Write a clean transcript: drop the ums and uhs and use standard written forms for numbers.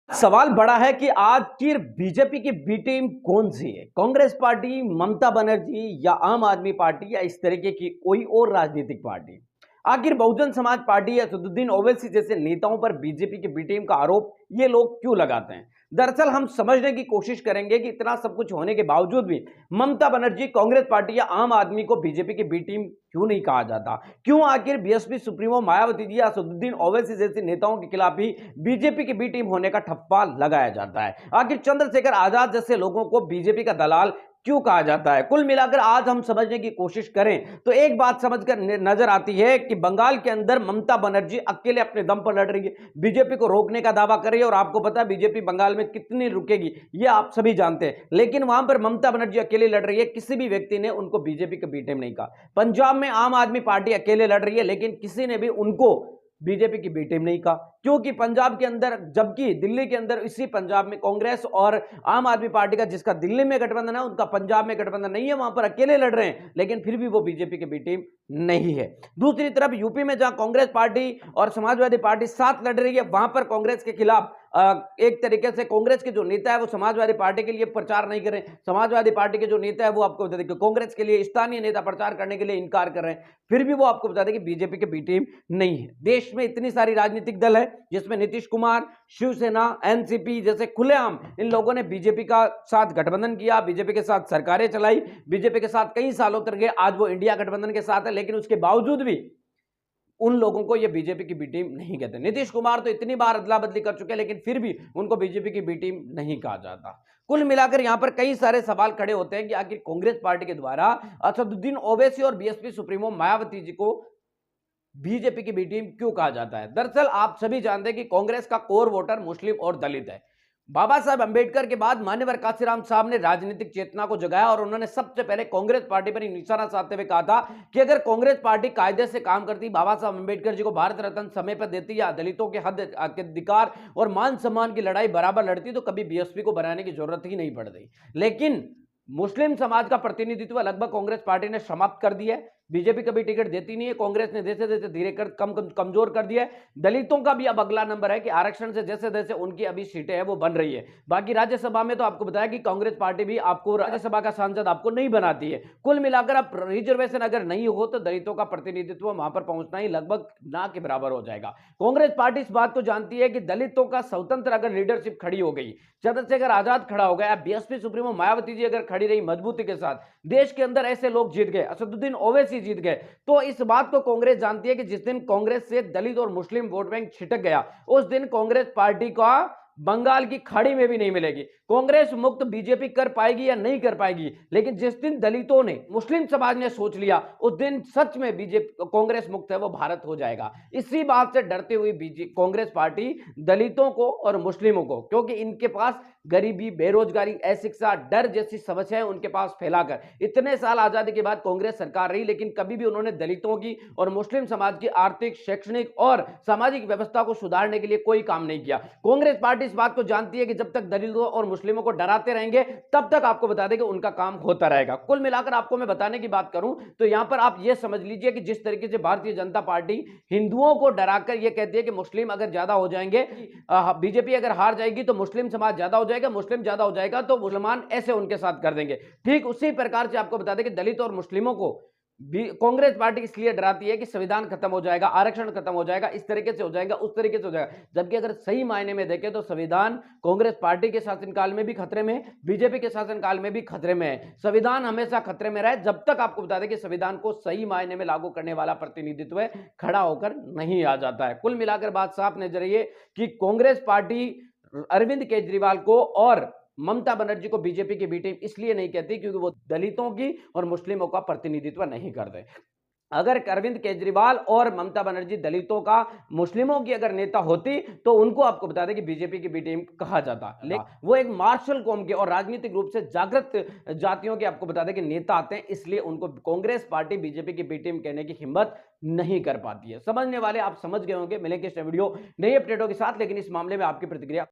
सवाल बड़ा है कि आखिर बीजेपी की बी टीम कौन सी है? कांग्रेस पार्टी, ममता बनर्जी या आम आदमी पार्टी या इस तरीके की कोई और राजनीतिक पार्टी? आखिर बहुजन समाज पार्टी या असदुद्दीन ओवैसी जैसे नेताओं पर बीजेपी की बी टीम का आरोप ये लोग क्यों लगाते हैं? दरअसल हम समझने की कोशिश करेंगे कि इतना सब कुछ होने के बावजूद भी ममता बनर्जी, कांग्रेस पार्टी या आम आदमी को बीजेपी की बी टीम क्यों नहीं कहा जाता? क्यों आखिर बीएसपी सुप्रीमो मायावती जी या असदुद्दीन ओवैसी जैसे नेताओं के खिलाफ भी बीजेपी की बी टीम होने का ठप्पा लगाया जाता है? आखिर चंद्रशेखर आजाद जैसे लोगों को बीजेपी का दलाल क्यों कहा जाता है? कुल मिलाकर आज हम समझने की कोशिश करें तो एक बात समझकर नजर आती है कि बंगाल के अंदर ममता बनर्जी अकेले अपने दम पर लड़ रही है, बीजेपी को रोकने का दावा कर रही है और आपको पता है बीजेपी बंगाल में कितनी रुकेगी ये आप सभी जानते हैं। लेकिन वहां पर ममता बनर्जी अकेले लड़ रही है, किसी भी व्यक्ति ने उनको बीजेपी के बी टीम नहीं कहा। पंजाब में आम आदमी पार्टी अकेले लड़ रही है, लेकिन किसी ने भी उनको बीजेपी की बी टीम नहीं कहा, क्योंकि पंजाब के अंदर, जबकि दिल्ली के अंदर इसी पंजाब में कांग्रेस और आम आदमी पार्टी का, जिसका दिल्ली में गठबंधन है, उनका पंजाब में गठबंधन नहीं है, वहां पर अकेले लड़ रहे हैं, लेकिन फिर भी वो बीजेपी की बी टीम नहीं है। दूसरी तरफ यूपी में जहां कांग्रेस पार्टी और समाजवादी पार्टी साथ लड़ रही है, वहां पर कांग्रेस के खिलाफ एक तरीके से कांग्रेस के जो नेता है वो समाजवादी पार्टी के लिए प्रचार नहीं कर रहे हैं, समाजवादी पार्टी के जो नेता है वो आपको बता दें कि कांग्रेस के लिए स्थानीय नेता प्रचार करने के लिए इनकार कर रहे हैं, फिर भी वो आपको बता दें कि बीजेपी के बी टीम नहीं है। देश में इतनी सारी राजनीतिक दल है जिसमें नीतीश कुमार, शिवसेना, एनसीपी जैसे खुलेआम इन लोगों ने बीजेपी का साथ गठबंधन किया, बीजेपी के साथ सरकारें चलाई, बीजेपी के साथ कई सालों तक गए, आज वो इंडिया गठबंधन के साथ है, लेकिन उसके बावजूद भी उन लोगों को ये बीजेपी की बी टीम नहीं कहते। नीतीश कुमार तो इतनी बार अदला बदली कर चुके हैं, लेकिन फिर भी उनको बीजेपी की बी टीम नहीं कहा जाता। कुल मिलाकर यहां पर कई सारे सवाल खड़े होते हैं कि आखिर कांग्रेस पार्टी के द्वारा असदुद्दीन ओवैसी और बीएसपी सुप्रीमो मायावती जी को बीजेपी की बी टीम क्यों कहा जाता है? दरअसल आप सभी जानते हैं कि कांग्रेस का कोर वोटर मुस्लिम और दलित है। बाबा साहब अंबेडकर के बाद मान्यवर काशीराम साहब ने राजनीतिक चेतना को जगाया और उन्होंने सबसे पहले कांग्रेस पार्टी पर निशाना साधते हुए कहा था कि अगर कांग्रेस पार्टी कायदे से काम करती, बाबा साहब अंबेडकर जी को भारत रत्न समय पर देती या दलितों के हद के अधिकार और मान सम्मान की लड़ाई बराबर लड़ती, तो कभी बीएसपी को बनाने की जरूरत ही नहीं पड़ती। लेकिन मुस्लिम समाज का प्रतिनिधित्व लगभग कांग्रेस पार्टी ने समाप्त कर दिया है, बीजेपी कभी टिकट देती नहीं है, कांग्रेस ने जैसे जैसे धीरे कर कमजोर कर दिया है। दलितों का भी अब अगला नंबर है कि आरक्षण से जैसे जैसे उनकी अभी सीटें हैं वो बन रही है। बाकी राज्यसभा में तो आपको बताया कि कांग्रेस पार्टी भी आपको राज्यसभा का सांसद आपको नहीं बनाती है। कुल मिलाकर अब रिजर्वेशन अगर नहीं हो तो दलितों का प्रतिनिधित्व वहां पर पहुंचना ही लगभग ना के बराबर हो जाएगा। कांग्रेस पार्टी इस बात को जानती है कि दलितों का स्वतंत्र अगर लीडरशिप खड़ी हो गई, चंद्रशेखर आजाद खड़ा हो गया, बीएसपी सुप्रीमो मायावती जी अगर खड़ी रही मजबूती के साथ, देश के अंदर ऐसे लोग जीत गए, असदुद्दीन ओवैसी जीत गए, तो इस बात को कांग्रेस जानती है कि जिस दिन कांग्रेस से दलित और मुस्लिम वोट बैंक छिटक गया, उस दिन कांग्रेस पार्टी का बंगाल की खाड़ी में भी नहीं मिलेगी। कांग्रेस मुक्त बीजेपी कर पाएगी या नहीं कर पाएगी, लेकिन जिस दिन दलितों ने, मुस्लिम समाज ने सोच लिया, उस दिन सच में बीजेपी कांग्रेस मुक्त है वो भारत हो जाएगा। इसी बात से डरते हुए कांग्रेस पार्टी दलितों को और मुस्लिमों को, क्योंकि इनके पास गरीबी, बेरोजगारी, अशिक्षा, डर जैसी समस्याएं उनके पास फैलाकर इतने साल आजादी के बाद कांग्रेस सरकार रही, लेकिन कभी भी उन्होंने दलितों की और मुस्लिम समाज की आर्थिक, शैक्षणिक और सामाजिक व्यवस्था को सुधारने के लिए कोई काम नहीं किया। कांग्रेस पार्टी इस बात को जानती है कि जब तक दलितों और मुस्लिमों को डराते रहेंगे तब तक आपको बता दें कि उनका काम होता रहेगा। कुल मिलाकर आपको मैं बताने की बात करूं तो यहां पर आप यह समझ लीजिए कि जिस तरीके से भारतीय जनता पार्टी हिंदुओं को डराकर यह कहती है कि मुस्लिम अगर ज्यादा हो जाएंगे, बीजेपी अगर हार जाएगी तो मुस्लिम समाज ज्यादा हो जाएगा, मुस्लिम ज्यादा हो जाएगा तो मुसलमान ऐसे उनके साथ कर देंगे। ठीक उसी प्रकार से आपको बता दें कि दलित और मुस्लिमों को कांग्रेस पार्टी इसलिए डराती है कि संविधान खत्म हो जाएगा, आरक्षण खत्म हो जाएगा, इस तरीके से हो जाएगा, उस तरीके से हो जाएगा। जबकि अगर सही मायने में देखें तो संविधान कांग्रेस पार्टी के शासनकाल में भी खतरे में, बीजेपी के शासनकाल में भी खतरे में है। संविधान हमेशा खतरे में रहे जब तक आपको बता दें कि संविधान को सही मायने में लागू करने वाला प्रतिनिधित्व खड़ा होकर नहीं आ जाता है। कुल मिलाकर बात साफ नजर आई है कि कांग्रेस पार्टी अरविंद केजरीवाल को और ममता बनर्जी को बीजेपी की बी टीम इसलिए नहीं कहती क्योंकि वो दलितों की और मुस्लिमों का प्रतिनिधित्व नहीं करते। अगर अरविंद केजरीवाल और ममता बनर्जी दलितों का, मुस्लिमों की अगर नेता होती तो उनको आपको बता दें कि बीजेपी की बी टीम कहा जाता, लेकिन वो एक मार्शल कौम के और राजनीतिक रूप से जागृत जातियों के आपको बता दें कि नेता आते हैं, इसलिए उनको कांग्रेस पार्टी बीजेपी की बी टीम कहने की हिम्मत नहीं कर पाती है। समझने वाले आप समझ गए होंगे। मिलेंगे इस वीडियो नई अपडेटों के साथ, लेकिन इस मामले में आपकी प्रतिक्रिया